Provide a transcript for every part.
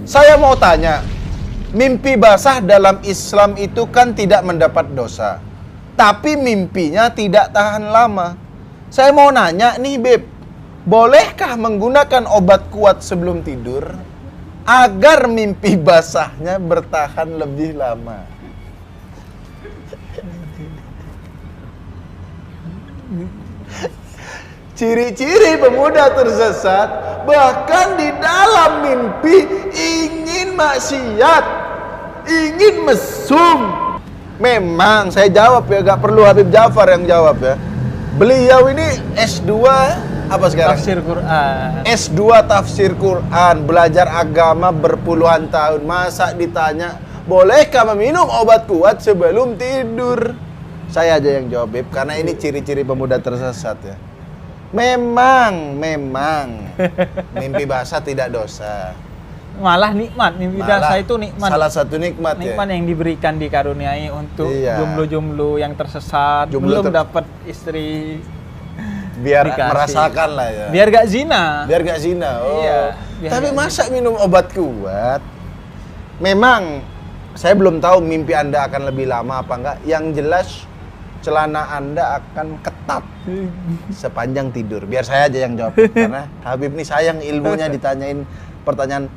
Saya mau tanya, mimpi basah dalam Islam itu kan tidak mendapat dosa, tapi mimpinya tidak tahan lama. Saya mau nanya nih Beb, bolehkah menggunakan obat kuat sebelum tidur agar mimpi basahnya bertahan lebih lama? Ciri-ciri pemuda tersesat, bahkan di dalam mimpi ingin maksiat, ingin mesum. Memang saya jawab ya, gak perlu Habib Ja'far yang jawab ya. Beliau ini S2 apa sekarang? Tafsir Quran. S2 tafsir Quran, belajar agama berpuluhan tahun. Masa ditanya, bolehkah meminum obat kuat sebelum tidur? Saya aja yang jawab, Beb, karena ini ciri-ciri pemuda tersesat ya. Memang mimpi basah tidak dosa. Malah nikmat, mimpi basah itu nikmat. Salah satu nikmat ya. Nikmat yang diberikan dikaruniai untuk jomblo-jomblo yang tersesat, belum dapat istri. Biar dikasih. Merasakan lah ya. Biar gak zina. Oh. Iya. Tapi masa minum obat kuat? Memang saya belum tahu mimpi Anda akan lebih lama apa enggak. Yang jelas celana Anda akan ketat sepanjang tidur. Biar saya aja yang jawab karena Habib nih sayang ilmunya ditanyain pertanyaan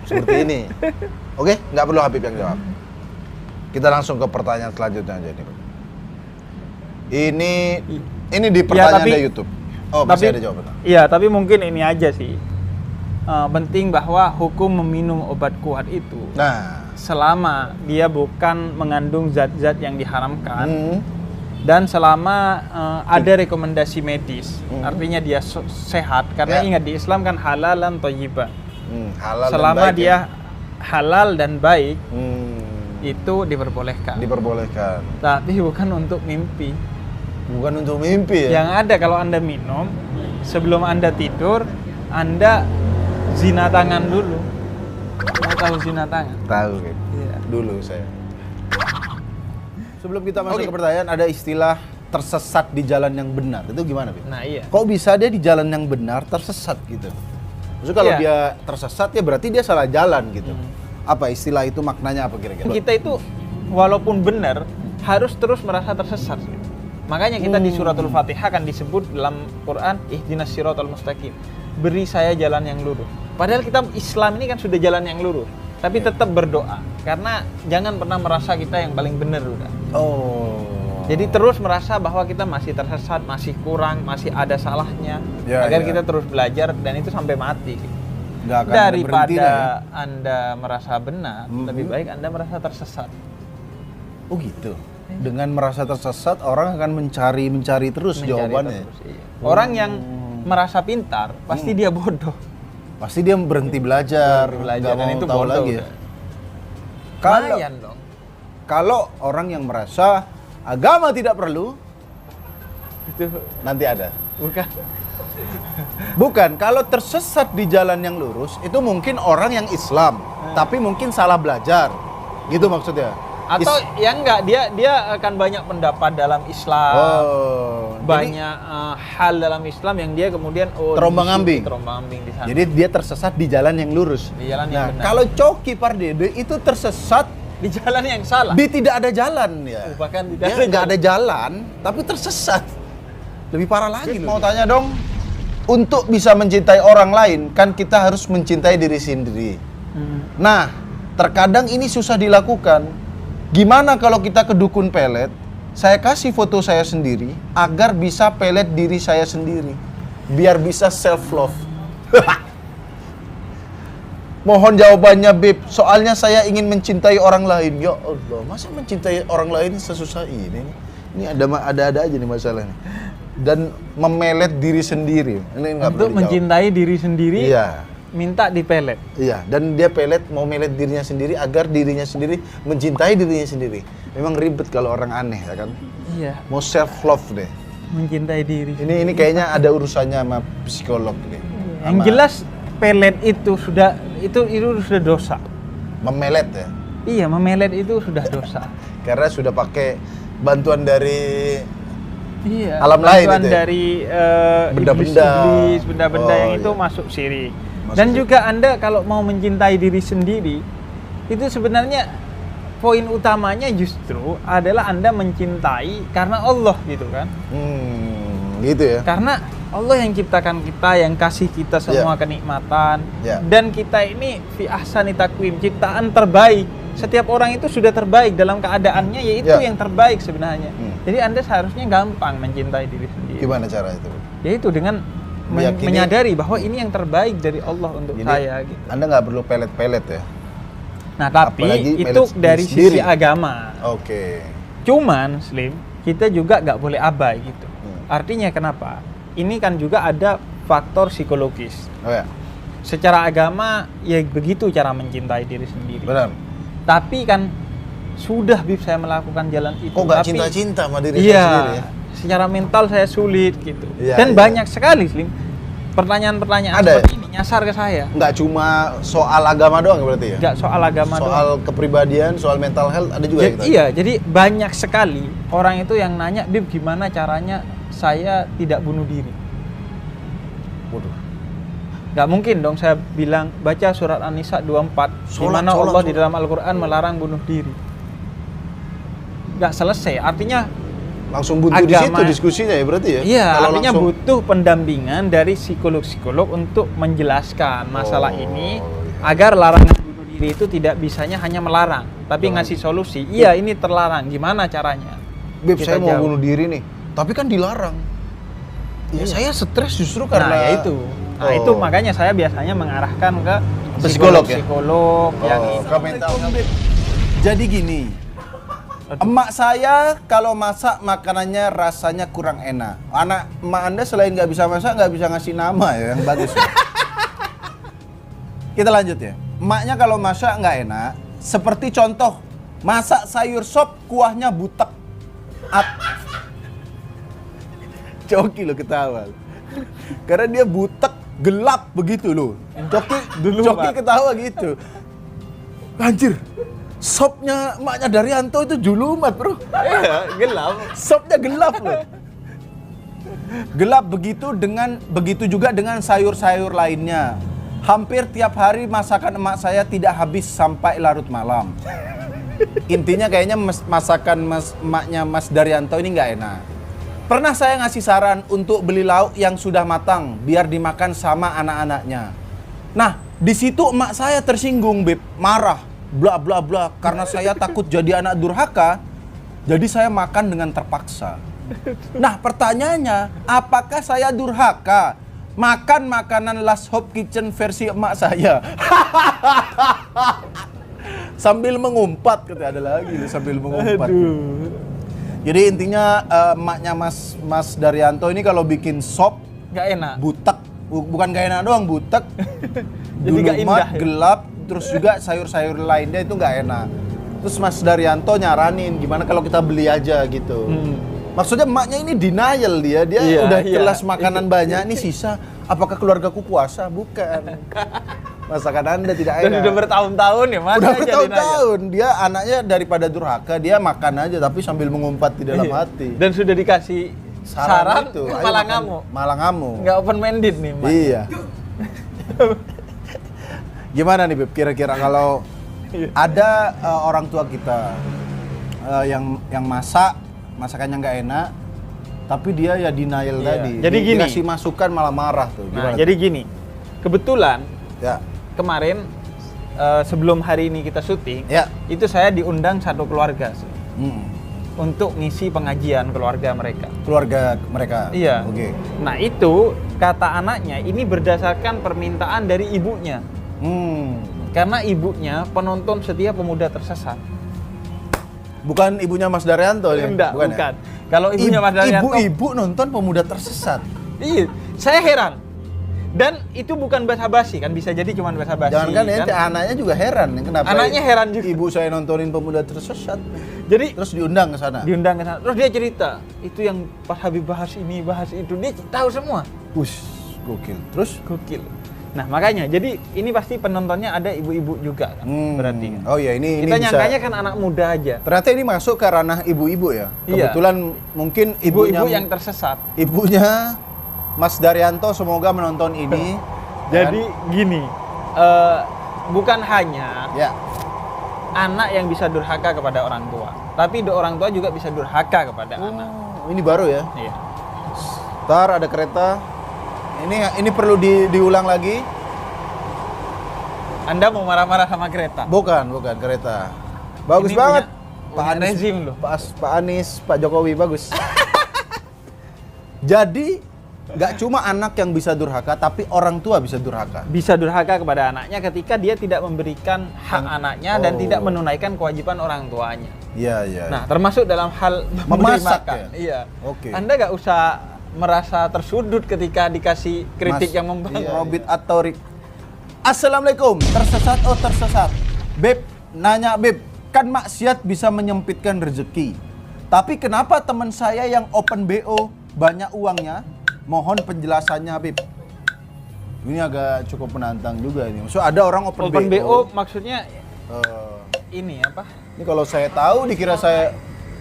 seperti ini. Oke, nggak perlu Habib yang jawab. Kita langsung ke pertanyaan selanjutnya aja nih. Ini di pertanyaan dari YouTube. Oh, masih ada jawaban. Iya, tapi mungkin ini aja sih. Penting bahwa hukum meminum obat kuat itu. Nah, selama dia bukan mengandung zat-zat yang diharamkan dan selama ada rekomendasi medis, artinya dia sehat. Karena ingat di Islam kan halalan thayyiban. Selama dan dia halal dan baik, itu diperbolehkan. Tapi bukan untuk mimpi. Bukan untuk mimpi ya? Yang ada kalau Anda minum, sebelum Anda tidur, Anda zina tangan dulu. Mau tahu zina tangan? Tahu kan? Iya. Dulu saya. Sebelum kita masuk ke pertanyaan, ada istilah tersesat di jalan yang benar. Itu gimana, Bib? Nah, iya. Kok bisa dia di jalan yang benar tersesat gitu? Maksudnya kalau dia tersesat ya berarti dia salah jalan gitu. Apa istilah itu, maknanya apa kira-kira? Kita itu walaupun benar harus terus merasa tersesat. Makanya kita di suratul Fatihah kan disebut dalam Quran ihdinas siratal mustaqim. Beri saya jalan yang lurus. Padahal kita Islam ini kan sudah jalan yang lurus, tapi tetap berdoa karena jangan pernah merasa kita yang paling benar udah. Jadi terus merasa bahwa kita masih tersesat, masih kurang, masih ada salahnya, agar kita terus belajar dan itu sampai mati. Daripada Anda merasa benar, lebih baik Anda merasa tersesat. Oh gitu. Dengan merasa tersesat, orang akan mencari terus jawabannya. Orang yang merasa pintar, pasti dia bodoh. Pasti dia berhenti belajar, dan itu tahu bodoh. Lagi ya. Kalau orang yang merasa agama tidak perlu, itu nanti ada. Bukan, kalau tersesat di jalan yang lurus, itu mungkin orang yang Islam, tapi mungkin salah belajar. Gitu maksudnya. Atau yang enggak, dia akan banyak pendapat dalam Islam. Banyak hal dalam Islam yang dia kemudian terombang-ambing di sana. Jadi dia tersesat di jalan yang lurus. Di jalan yang benar. Kalau Coki Pardede itu tersesat di jalan yang salah. Di tidak ada jalan ya. Bahkan nggak ada jalan, tapi tersesat. Lebih parah lagi. Mau tanya dong, untuk bisa mencintai orang lain kan kita harus mencintai diri sendiri. Nah, terkadang ini susah dilakukan. Gimana kalau kita ke dukun pelet, saya kasih foto saya sendiri agar bisa pelet diri saya sendiri, biar bisa self love. Mohon jawabannya, Beb. Soalnya saya ingin mencintai orang lain. Ya Allah, masa mencintai orang lain sesusah ini? Ini ada aja nih masalahnya. Dan memelet diri sendiri. Ini untuk mencintai diri sendiri. Iya. Minta dipelet. Iya, dan dia mau melet dirinya sendiri agar dirinya sendiri mencintai dirinya sendiri. Memang ribet kalau orang aneh ya kan? Iya. Mau self love deh. Mencintai diri. Ini kayaknya ada urusannya sama psikolog deh. Yang jelas pelet itu sudah dosa. Memelet ya? Iya, memelet itu sudah dosa. Karena sudah pakai bantuan dari Iya. Alam lain bantuan itu ya? dari Benda-benda. iblis, benda-benda Oh, yang itu iya. masuk syirik. Masuk Dan syirik. juga Anda kalau mau mencintai diri sendiri, itu sebenarnya poin utamanya justru adalah Anda mencintai karena Allah gitu kan. Gitu ya. Karena Allah yang ciptakan kita, yang kasih kita semua kenikmatan. Ya. Dan kita ini fi ahsani taqwim, ciptaan terbaik. Setiap orang itu sudah terbaik dalam keadaannya, yaitu Ya. yang terbaik sebenarnya. Hmm. Jadi Anda seharusnya gampang mencintai diri sendiri. Gimana cara itu? Yaitu dengan Meyakini- menyadari bahwa ini yang terbaik dari Allah untuk Jadi, saya gitu. Anda nggak perlu pelet-pelet ya? Nah, tapi apalagi itu milik dari sendiri. sisi agama. Oke. Cuman Slim, kita juga nggak boleh abai gitu. Hmm. Artinya kenapa? Ini kan juga ada faktor psikologis. Oh ya, Secara agama ya begitu cara mencintai diri sendiri. benar. Tapi kan sudah Bib saya melakukan jalan itu. Kok nggak tapi- cinta-cinta sama diri Iya, saya sendiri ya? secara mental saya sulit gitu. Iya, Dan iya. banyak sekali Slim pertanyaan-pertanyaan Ada ya? seperti ini nyasar ke saya. Nggak cuma soal agama doang berarti ya? Nggak soal agama doang. Soal kepribadian, soal mental health ada juga ya kita? Iya, jadi banyak sekali orang itu yang nanya, Bib gimana caranya saya tidak bunuh diri? Waduh. Nggak mungkin dong saya bilang baca surat An-Nisa 24 di mana Allah di dalam Al-Qur'an melarang bunuh diri. Nggak selesai. Artinya Langsung buntu di situ Agama- diskusinya ya berarti ya? iya, Kalau artinya langsung- butuh pendampingan dari psikolog-psikolog untuk menjelaskan masalah Oh, ini iya. agar larangan bunuh diri itu tidak bisanya hanya melarang, tapi Jangan. ngasih solusi. Iya, ini terlarang. Gimana caranya? Beb, Kita saya mau jawab. bunuh diri nih. Tapi kan dilarang. Ya, Iya. saya stres justru Nah, karena ya itu. Nah, Oh. itu makanya saya biasanya mengarahkan ke Psikolog ya? psikolog yang Oh, itu. ke mental. Jadi gini, emak saya kalau masak makanannya rasanya kurang enak. Emak Anda selain nggak bisa masak, nggak bisa ngasih nama ya yang bagus. Ya. Kita lanjut ya. Emaknya kalau masak nggak enak, seperti contoh masak sayur sop kuahnya butek. Coki lo ketawa. Karena dia butek gelap begitu loh. Coki Pak. ketawa gitu. Anjir. Sopnya emaknya Daryanto itu julumat, Bro. Iya, gelap. Sopnya gelap loh. Gelap begitu juga dengan sayur-sayur lainnya. Hampir tiap hari masakan emak saya tidak habis sampai larut malam. Intinya kayaknya masakan emaknya Mas Daryanto ini nggak enak. Pernah saya ngasih saran untuk beli lauk yang sudah matang biar dimakan sama anak-anaknya. Nah, di situ emak saya tersinggung, Beb, marah, bla bla bla, karena saya takut jadi anak durhaka. Jadi saya makan dengan terpaksa. Nah, pertanyaannya, apakah saya durhaka makan makanan Last Hope Kitchen versi emak saya? Sambil mengumpat, kata ada lagi sambil mengumpat. Jadi intinya emaknya Mas Daryanto ini kalau bikin sop Nggak enak. butek, bukan gak enak doang, butek, Jadi nggak julumat, indah ya? gelap, terus juga sayur-sayur lainnya itu nggak enak. Terus Mas Daryanto nyaranin gimana kalau kita beli aja gitu. Maksudnya emaknya ini denial dia Iya, udah iya. jelas makanan banyak, nih sisa. Apakah keluargaku puasa? Bukan. Masakan Anda tidak Dan enak. udah bertahun-tahun ya, masih Udah aja bertahun-tahun dia anaknya daripada durhaka dia makan aja tapi sambil mengumpat di dalam Iya. hati. Dan sudah dikasih saran, itu, ayo malah makan- ngamuk. Malah ngamuk. Nggak open minded nih, Mas. Iya. Gimana nih Beb kira-kira kalau ada orang tua kita yang masakannya nggak enak tapi dia ya denial Iya. tadi. Jadi gini. Dikasih masukan malah marah tuh. Nah, Gimana jadi tuh? gini. Kebetulan Ya. kemarin sebelum hari ini kita syuting, Ya. itu saya diundang satu keluarga sih, Hmm. untuk ngisi pengajian keluarga mereka. Keluarga mereka. Iya. Oke. Nah itu kata anaknya ini berdasarkan permintaan dari ibunya, karena ibunya penonton setia Pemuda Tersesat. Bukan ibunya Mas Daryanto ya? Enggak, ya? bukan. Kalau ibunya Mas Daryanto, Ibu-ibu nonton Pemuda Tersesat. iya, saya heran. Dan itu bukan basa-basi kan, bisa jadi cuma basa-basi. Jangan kan ya, anaknya juga heran. Kenapa? Anaknya heran juga. Ibu saya nontonin Pemuda Tersesat. Jadi Terus diundang ke sana. diundang ke sana. Terus dia cerita, itu yang pas Habib bahas ini, bahas itu, dia tahu semua. Wush, gokil. Terus Gokil. Nah makanya, jadi ini pasti penontonnya ada ibu-ibu juga kan, berarti. Oh ya, ini Kita bisa. nyangkanya kan anak muda aja. Ternyata ini masuk ke ranah ibu-ibu ya. Iya. Kebetulan mungkin Ibu-ibu yang tersesat. ibunya Mas Daryanto semoga menonton ini. Jadi gini, bukan hanya Ya. anak yang bisa durhaka kepada orang tua, tapi orang tua juga bisa durhaka kepada anak. Ini baru ya. Iya. Ntar ada kereta. Ini perlu diulang lagi. Anda mau marah-marah sama kereta? Bukan kereta. Bagus Ini banget. punya rezim loh. Pak Anies, Pak Jokowi bagus. Jadi nggak cuma anak yang bisa durhaka, tapi orang tua bisa durhaka. Bisa durhaka kepada anaknya ketika dia tidak memberikan hak anaknya dan tidak menunaikan kewajiban orang tuanya. Iya. Nah, termasuk dalam hal memberi Memasak makan. ya? Iya. Oke. Anda nggak usah merasa tersudut ketika dikasih kritik yang membangun. Robit atau Rik. Assalamualaikum. Tersesat. Beb, nanya Beb, kan maksiat bisa menyempitkan rezeki. Tapi kenapa teman saya yang open BO banyak uangnya? Mohon penjelasannya Beb. Ini agak cukup menantang juga ini. Maksudnya ada orang open BO maksudnya Eh, ini apa? ini kalau saya tahu dikira saya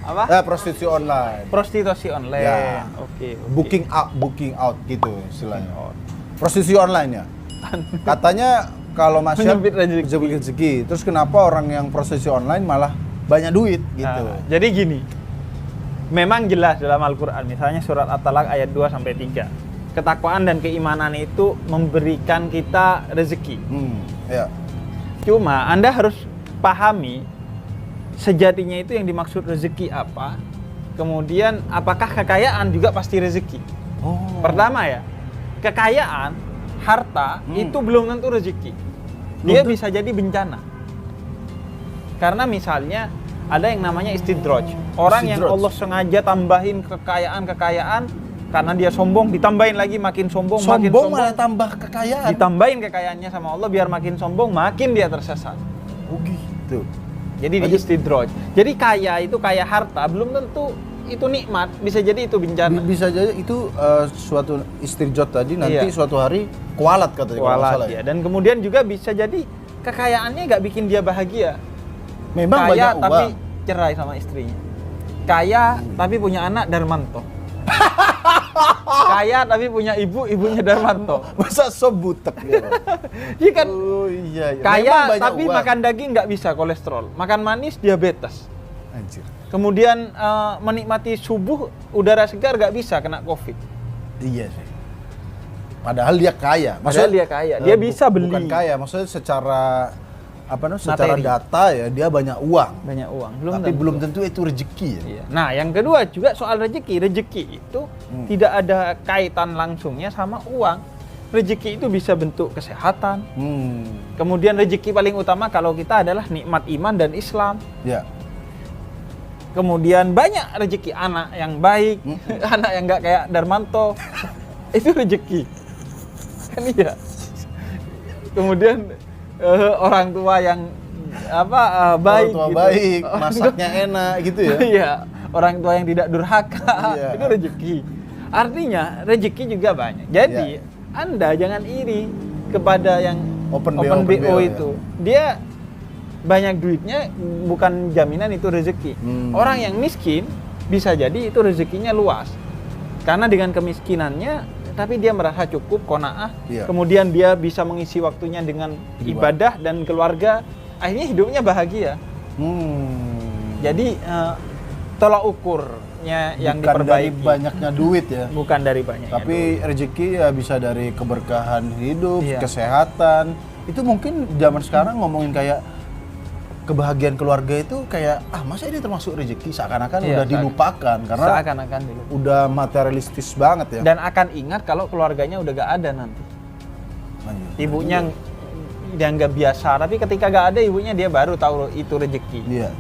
Apa? prostitusi online. Prostitusi online. Ya. Oke. Booking out gitu istilahnya. Prostitusi online ya. Katanya kalau maksiat Menyempit rezeki. rezeki. Terus kenapa orang yang prostitusi online malah banyak duit gitu? Nah, jadi gini. Memang jelas dalam Al-Qur'an, misalnya surat At-Talaq ayat 2 sampai 3. Ketakwaan dan keimanan itu memberikan kita rezeki. Ya. Cuma Anda harus pahami sejatinya itu yang dimaksud rezeki apa. Kemudian apakah kekayaan juga pasti rezeki? Oh. Pertama ya, kekayaan, harta itu belum tentu rezeki. Dia bisa jadi bencana. Karena misalnya ada yang namanya istidraj. Orang yang Istidraj. Allah sengaja tambahin kekayaan karena dia sombong, ditambahin lagi makin sombong, makin sombong, malah tambah kekayaan. ditambahin kekayaannya sama Allah biar makin sombong, makin dia tersesat. Oh gitu. Jadi di istidraj. Jadi kaya itu kaya harta belum tentu itu nikmat, bisa jadi itu bencana. Bisa jadi itu suatu istirjot tadi nanti Iya. suatu hari kualat katanya kalau nggak Kualat salah ya. Dan kemudian juga bisa jadi kekayaannya nggak bikin dia bahagia. Memang Kaya banyak tapi uang. cerai sama istrinya. Kaya tapi punya anak Darmanto. Kaya tapi punya ibu, ibunya Darmanto. Masa sobutek ya? Iya kan? Oh iya. Memang Kaya banyak tapi uang. makan daging nggak bisa kolesterol, makan manis diabetes. Anjir. Kemudian menikmati subuh udara segar nggak bisa kena COVID. Iya sih. Padahal dia kaya. Padahal dia kaya. Dia bisa beli. Bukan kaya, maksudnya secara secara Materi. data ya dia banyak uang. Banyak uang. Tapi belum tentu itu rezeki ya. Iya. Nah, yang kedua juga soal rezeki. Rezeki itu tidak ada kaitan langsungnya sama uang. Rezeki itu bisa bentuk kesehatan. Kemudian rezeki paling utama kalau kita adalah nikmat iman dan Islam. Ya. Kemudian banyak rezeki anak yang baik, anak yang nggak kayak Darmanto. Itu rezeki. Kan iya. Kemudian orang tua yang baik Orang tua gitu. baik, masaknya enak gitu ya. Iya, orang tua yang tidak durhaka. Iya. Itu rezeki. Artinya rezeki juga banyak. Jadi Anda jangan iri kepada yang Open BO ya. itu. Dia banyak duitnya bukan jaminan itu rezeki. Orang yang miskin bisa jadi itu rezekinya luas. Karena dengan kemiskinannya tapi dia merasa cukup, qanaah. Iya. Kemudian dia bisa mengisi waktunya dengan ibadah dan keluarga. Akhirnya hidupnya bahagia. Jadi tolak ukurnya yang Bukan dari diperbaiki. banyaknya duit ya. Bukan dari banyaknya. Tapi rezeki ya bisa dari keberkahan hidup, Iya. kesehatan. Itu mungkin zaman sekarang ngomongin kayak kebahagiaan keluarga itu kayak masa ini termasuk rezeki, seakan-akan Iya, udah dilupakan karena seakan-akan dulu. udah materialistis banget ya. Dan akan ingat kalau keluarganya udah gak ada nanti. Anjir. Ibunya dianggap biasa, tapi ketika gak ada ibunya dia baru tahu itu rezeki. Iya.